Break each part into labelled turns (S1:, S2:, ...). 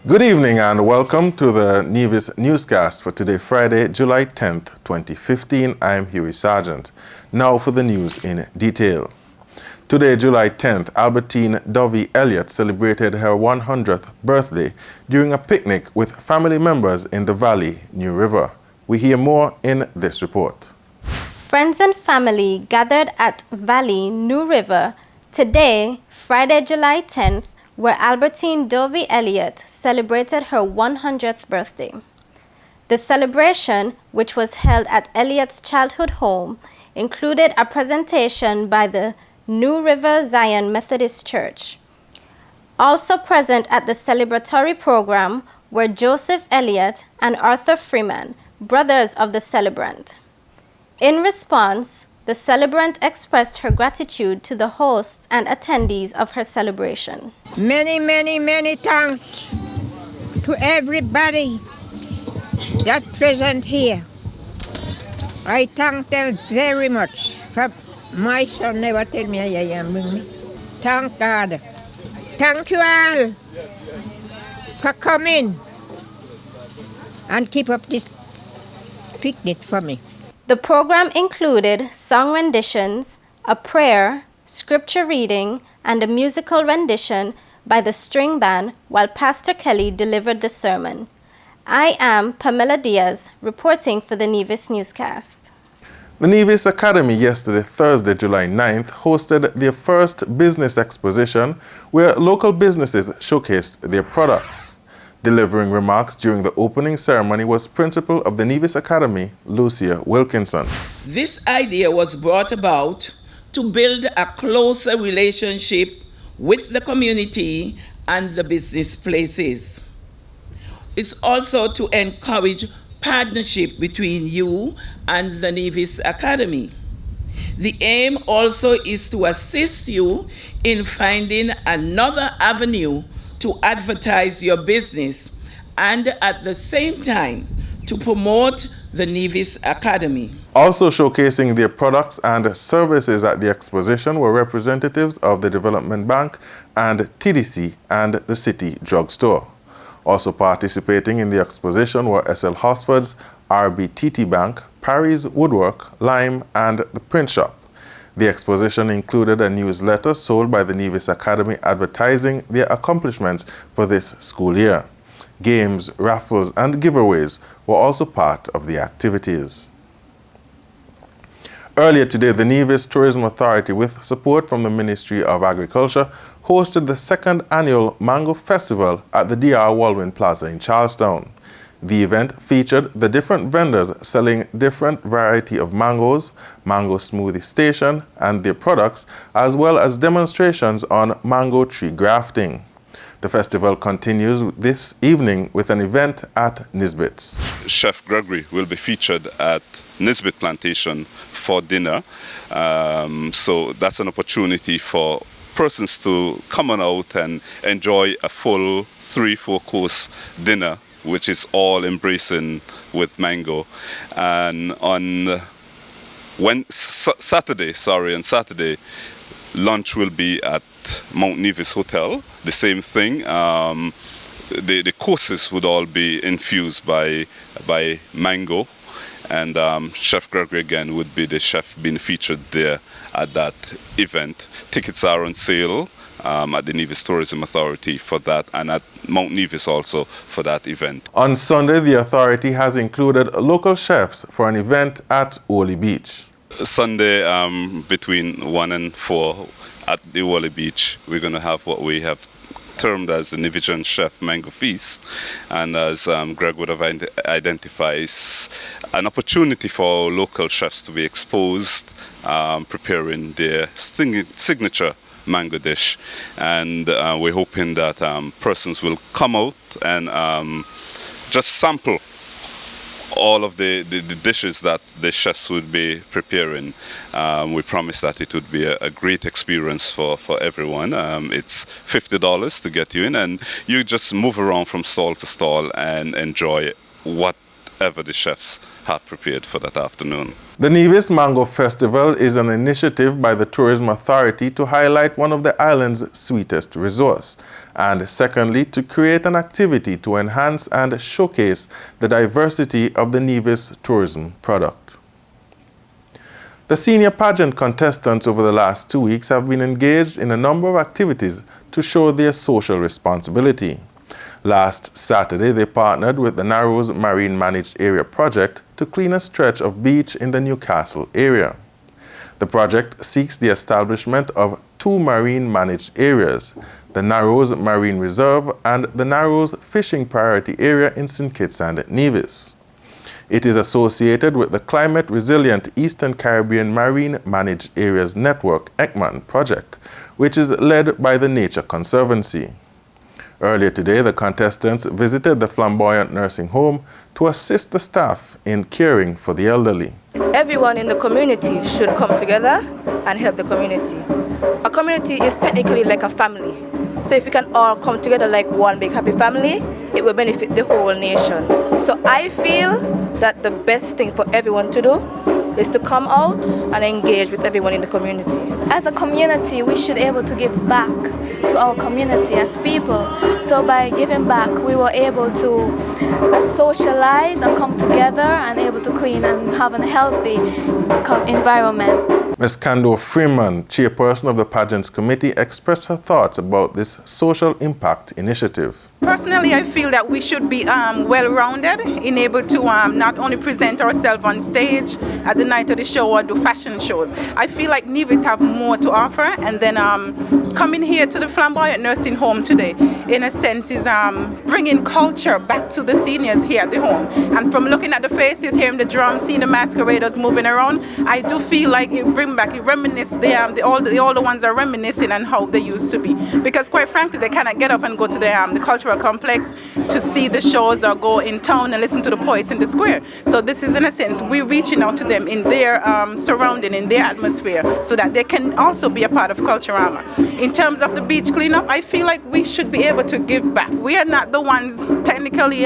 S1: Good evening and welcome to the Nevis Newscast for today, Friday, July 10th, 2015. I'm Huey Sargent. Now for the news in detail. Today, July 10th, Albertine Dovey Elliott celebrated her 100th birthday during a picnic with family members in the Valley, New River. We hear more in this report.
S2: Friends and family gathered at Valley, New River today, Friday, July 10th, where Albertine Dovey Elliott celebrated her 100th birthday. The celebration, which was held at Elliott's childhood home, included a presentation by the New River Zion Methodist Church. Also present at the celebratory program were Joseph Elliott and Arthur Freeman, brothers of the celebrant. In response, the celebrant expressed her gratitude to the hosts and attendees of her celebration.
S3: Many, many, many thanks to everybody that present here. I thank them very much. My son never tell me I am with me. Thank God. Thank you all for coming and keep up this picnic for me.
S2: The program included song renditions, a prayer, scripture reading, and a musical rendition by the string band while Pastor Kelly delivered the sermon. I am Pamela Diaz, reporting for the Nevis Newscast.
S1: The Nevis Academy yesterday, Thursday, July 9th, hosted their first business exposition where local businesses showcased their products. Delivering remarks during the opening ceremony was Principal of the Nevis Academy, Lucia Wilkinson.
S4: This idea was brought about to build a closer relationship with the community and the business places. It's also to encourage partnership between you and the Nevis Academy. The aim also is to assist you in finding another avenue to advertise your business and at the same time to promote the Nevis Academy.
S1: Also showcasing their products and services at the exposition were representatives of the Development Bank and TDC and the City Drugstore. Also participating in the exposition were SL Hosford's, RBTT Bank, Parry's Woodwork, Lime, and the Print Shop. The exposition included a newsletter sold by the Nevis Academy advertising their accomplishments for this school year. Games, raffles, and giveaways were also part of the activities. Earlier today, the Nevis Tourism Authority, with support from the Ministry of Agriculture, hosted the second annual Mango Festival at the DR Walwyn Plaza in Charlestown. The event featured the different vendors selling different variety of mangoes, mango smoothie station, and their products, as well as demonstrations on mango tree grafting. The festival continues this evening with an event at Nisbet's.
S5: Chef Gregory will be featured at Nisbet Plantation for dinner. So that's an opportunity for persons to come on out and enjoy a full 3-4 course dinner, which is all embracing with mango. And on Saturday, lunch will be at Mount Nevis Hotel. The same thing. The courses would all be infused by mango. And Chef Gregory again would be the chef being featured there at that event. Tickets are on sale at the Nevis Tourism Authority for that, and at Mount Nevis also for that event. On
S1: Sunday, the authority has included local chefs for an event at Woolley Beach.
S5: Sunday between 1 and 4 at the Woolley Beach, we're going to have what we have termed as the Nevision Chef Mango Feast, and as Greg would have identifies an opportunity for local chefs to be exposed, preparing their signature mango dish, and we're hoping that persons will come out and just sample all of the dishes that the chefs would be preparing. We promise that it would be a great experience for everyone. It's $50 to get you in, and you just move around from stall to stall and enjoy what whatever the chefs have prepared for that afternoon.
S1: The Nevis Mango Festival is an initiative by the Tourism Authority to highlight one of the island's sweetest resources, and secondly, to create an activity to enhance and showcase the diversity of the Nevis tourism product. The senior pageant contestants over the last 2 weeks have been engaged in a number of activities to show their social responsibility. Last Saturday, they partnered with the Narrows Marine Managed Area project to clean a stretch of beach in the Newcastle area. The project seeks the establishment of 2 marine managed areas, the Narrows Marine Reserve and the Narrows Fishing Priority Area in St. Kitts and Nevis. It is associated with the Climate Resilient Eastern Caribbean Marine Managed Areas Network (ECMAN) project, which is led by the Nature Conservancy. Earlier today, the contestants visited the Flamboyant Nursing Home to assist the staff in caring for the elderly.
S6: Everyone in the community should come together and help the community. A community is technically like a family. So if we can all come together like one big happy family, it will benefit the whole nation. So I feel that the best thing for everyone to do is to come out and engage with everyone in the community.
S7: As a community, we should be able to give back to our community as people. So by giving back, we were able to socialize and come together and able to clean and have a healthy environment.
S1: Ms. Kando Freeman, chairperson of the Pageants Committee, expressed her thoughts about this social impact initiative.
S8: Personally, I feel that we should be well-rounded in able to not only present ourselves on stage at the night of the show or do fashion shows. I feel like Nevis have more to offer, and then coming here to the Flamboyant Nursing Home today, in a sense, is bringing culture back to the seniors here at the home. And from looking at the faces, hearing the drums, seeing the masqueraders moving around, I do feel like it brings back, it reminisces, the older ones are reminiscing on how they used to be. Because quite frankly, they cannot get up and go to the cultural complex to see the shows or go in town and listen to the poets in the square. So this is, in a sense, we're reaching out to them in their surrounding, in their atmosphere, so that they can also be a part of Culturama. In terms of the beach cleanup, I feel like we should be able to give back. We are not the ones technically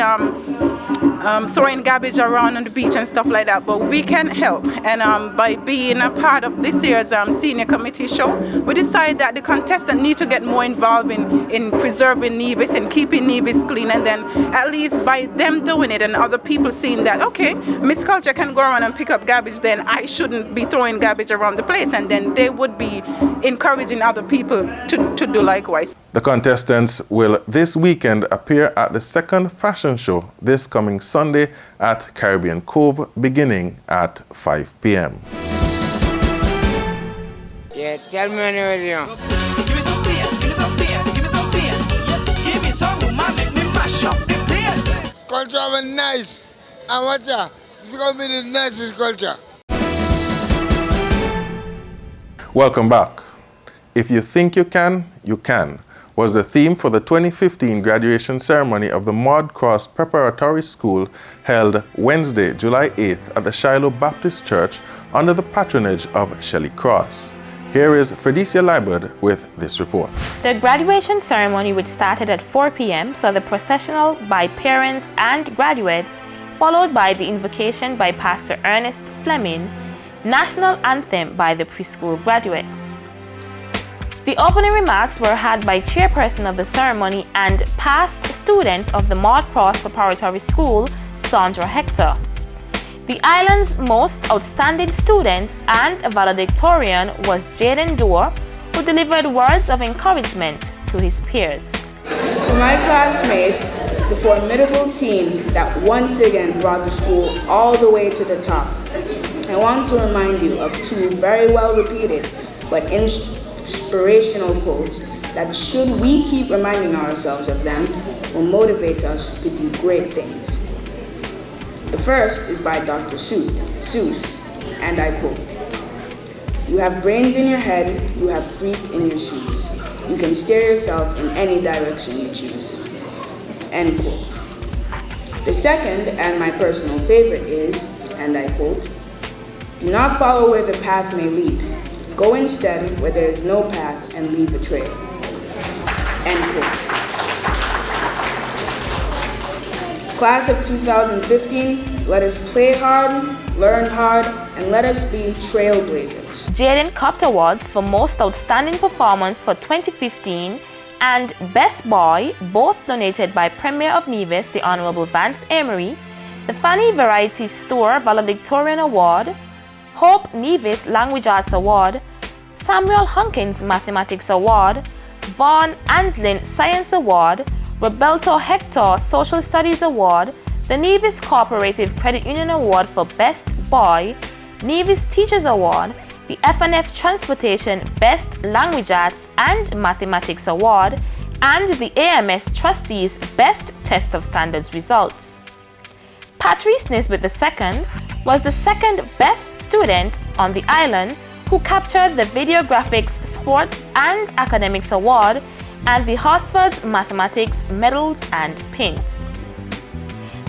S8: throwing garbage around on the beach and stuff like that, but we can help. And by being a part of this year's senior committee show, we decided that the contestants need to get more involved in preserving Nevis and keeping Nevis clean, and then at least by them doing it and other people seeing that, okay, Miss Culture can go around and pick up garbage, then I shouldn't be throwing garbage around the place, and then they would be encouraging other people to do likewise.
S1: The contestants will this weekend appear at the second fashion show this coming Sunday at Caribbean Cove, beginning at 5 p.m.
S9: Yeah, tell me when you're ready.
S10: Give me some space, give me some space, give me some space. Give me some room and make me mash up the place.
S9: Culture of nice. And watch that. This is going to be the nicest culture.
S1: Welcome back. If you think you can, was the theme for the 2015 graduation ceremony of the Maud Cross Preparatory School held Wednesday, July 8th at the Shiloh Baptist Church under the patronage of Shelley Cross. Here is Fredicia Liebert with this report.
S11: The graduation ceremony, which started at 4 p.m., saw the processional by parents and graduates, followed by the invocation by Pastor Ernest Fleming, national anthem by the preschool graduates. The opening remarks were had by chairperson of the ceremony and past student of the Maud Cross Preparatory School, Sandra Hector. The island's most outstanding student and valedictorian was Jaden Dorr, who delivered words of encouragement to his peers.
S12: To my classmates, the formidable team that once again brought the school all the way to the top, I want to remind you of 2 very well repeated but inspirational quotes that, should we keep reminding ourselves of them, will motivate us to do great things. The first is by Dr. Seuss, and I quote, "You have brains in your head, you have feet in your shoes. You can steer yourself in any direction you choose." End quote. The second, and my personal favorite, is, and I quote, "Do not follow where the path may lead. Go instead where there is no path and leave a trail." End quote. Class of 2015, let us play hard, learn hard, and let us be trailblazers.
S11: Jaden Copped Awards for Most Outstanding Performance for 2015 and Best Boy, both donated by Premier of Nevis, the Honorable Vance Emery, the Fanny Variety Store Valedictorian Award, Hope Nevis Language Arts Award, Samuel Hunkins Mathematics Award, Vaughn Anslin Science Award, Roberto Hector Social Studies Award, the Nevis Cooperative Credit Union Award for Best Boy, Nevis Teachers Award, the FNF Transportation Best Language Arts and Mathematics Award, and the AMS Trustees Best Test of Standards results. Patrice Nisbet II was the second best student on the island who captured the Videographics Sports and Academics Award and the Horsford's Mathematics Medals and Pins.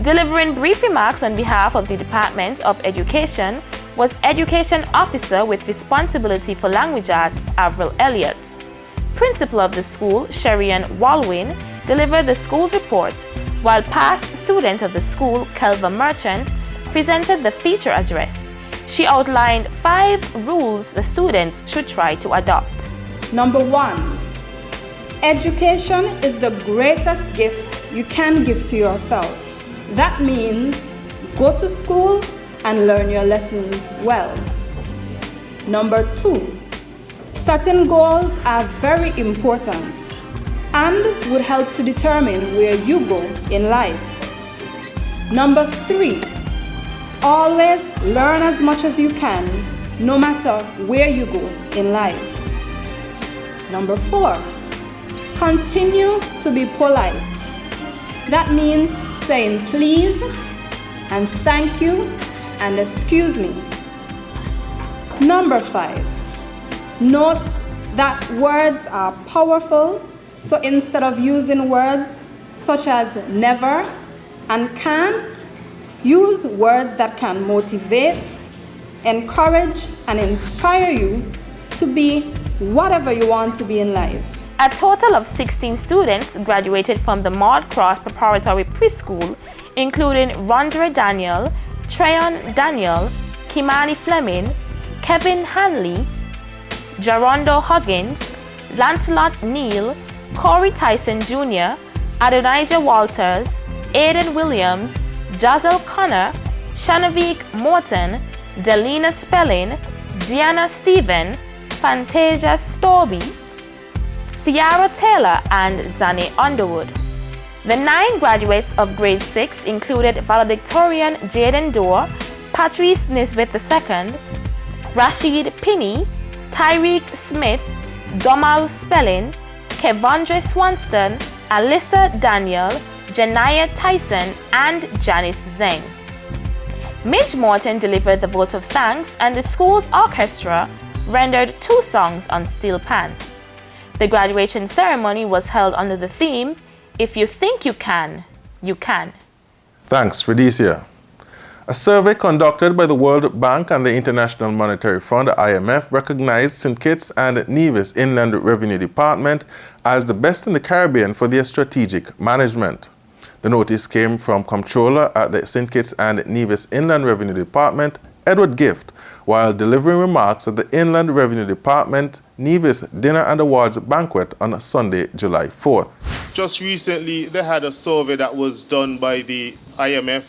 S11: Delivering brief remarks on behalf of the Department of Education was Education Officer with responsibility for language arts, Avril Elliott. Principal of the school, Sherian Walwyn, delivered the school's report, while past student of the school, Kelva Merchant, presented the feature address. She outlined 5 rules the students should try to adopt.
S13: Number 1. Education is the greatest gift you can give to yourself. That means go to school and learn your lessons well. Number 2. Setting goals are very important and would help to determine where you go in life. Number 3. Always learn as much as you can, no matter where you go in life. Number 4. Continue to be polite. That means saying please and thank you and excuse me. Number 5. Note that words are powerful, so instead of using words such as never and can't, use words that can motivate, encourage, and inspire you to be whatever you want to be in life.
S11: A total of 16 students graduated from the Maud Cross Preparatory Preschool, including Rondre Daniel, Treyon Daniel, Kimani Fleming, Kevin Hanley, Jarondo Huggins, Lancelot Neal, Corey Tyson Jr., Adonijah Walters, Aiden Williams, Jazel Connor, Shanavik Morton, Delina Spelling, Gianna Stephen, Fantasia Storby, Ciara Taylor, and Zane Underwood. The 9 graduates of grade 6 included valedictorian Jaden Dorr, Patrice Nisbet II, Rashid Pinney, Tyreek Smith, Domal Spelling, Kevondre Swanston, Alyssa Daniel, Janaya Tyson, and Janice Zeng. Midge Morton delivered the vote of thanks, and the school's orchestra rendered 2 songs on steel pan. The graduation ceremony was held under the theme, "If you think you can, you can."
S1: Thanks, Rhodesia. A survey conducted by the World Bank and the International Monetary Fund, IMF, recognized St. Kitts and Nevis Inland Revenue Department as the best in the Caribbean for their strategic management. The notice came from Comptroller at the St. Kitts and Nevis Inland Revenue Department, Edward Gift, while delivering remarks at the Inland Revenue Department Nevis Dinner and Awards Banquet on Sunday, July 4th.
S14: Just recently, they had a survey that was done by the IMF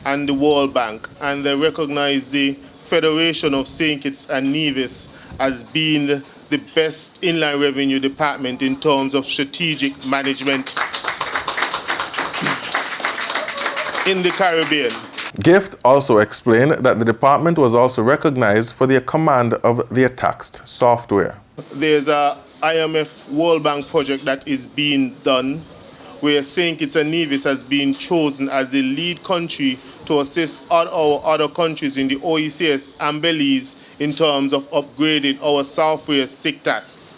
S14: and the World Bank, and they recognized the Federation of St. Kitts and Nevis as being the best inland revenue department in terms of strategic management in the Caribbean.
S1: Gift also explained that the department was also recognized for their command of their taxed software.
S14: There's a IMF World Bank project that is being done where St. Kitts and Nevis has been chosen as the lead country to assist our other countries in the OECS and Belize in terms of upgrading our software SICTAS.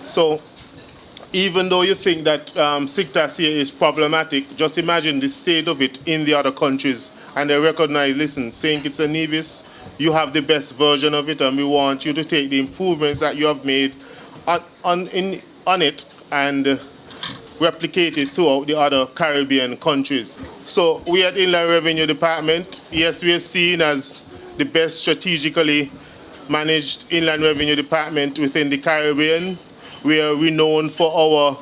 S14: So even though you think that SICTAS here is problematic, just imagine the state of it in the other countries. And they recognize, listen, St. Kitts and Nevis, you have the best version of it, and we want you to take the improvements that you have made on it and replicated throughout the other Caribbean countries. So we at Inland Revenue Department, yes, we are seen as the best strategically managed Inland Revenue Department within the Caribbean. We are renowned for our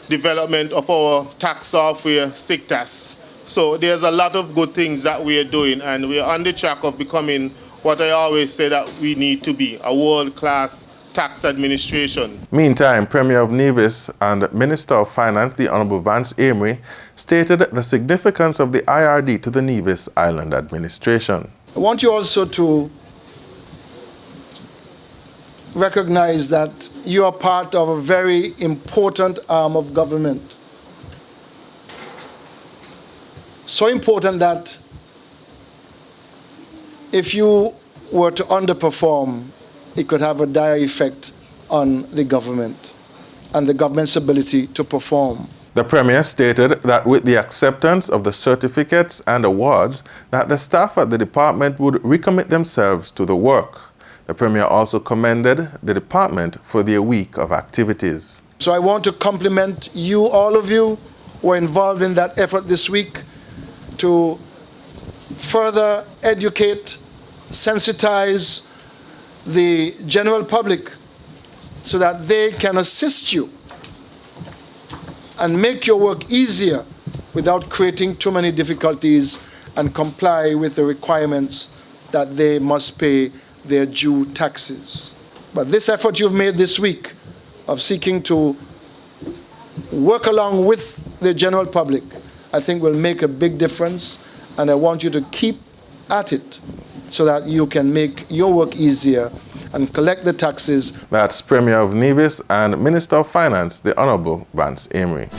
S14: development of our tax software, SIGTAS. So there's a lot of good things that we are doing, and we are on the track of becoming what I always say that we need to be, a world-class tax administration.
S1: Meantime, Premier of Nevis and Minister of Finance, the Honorable Vance Amory, stated the significance of the IRD to the Nevis Island administration.
S15: I want you also to recognize that you are part of a very important arm of government. So important that if you were to underperform, it could have a dire effect on the government and the government's ability to perform.
S1: The Premier stated that with the acceptance of the certificates and awards, that the staff at the department would recommit themselves to the work. The Premier also commended the department for their week of activities.
S15: So I want to compliment you, all of you, who were involved in that effort this week to further educate, sensitize the general public so that they can assist you and make your work easier without creating too many difficulties and comply with the requirements that they must pay their due taxes. But this effort you've made this week of seeking to work along with the general public, I think will make a big difference, and I want you to keep at it so that you can make your work easier and collect the taxes.
S1: That's Premier of Nevis and Minister of Finance, the Honorable Vance Amory.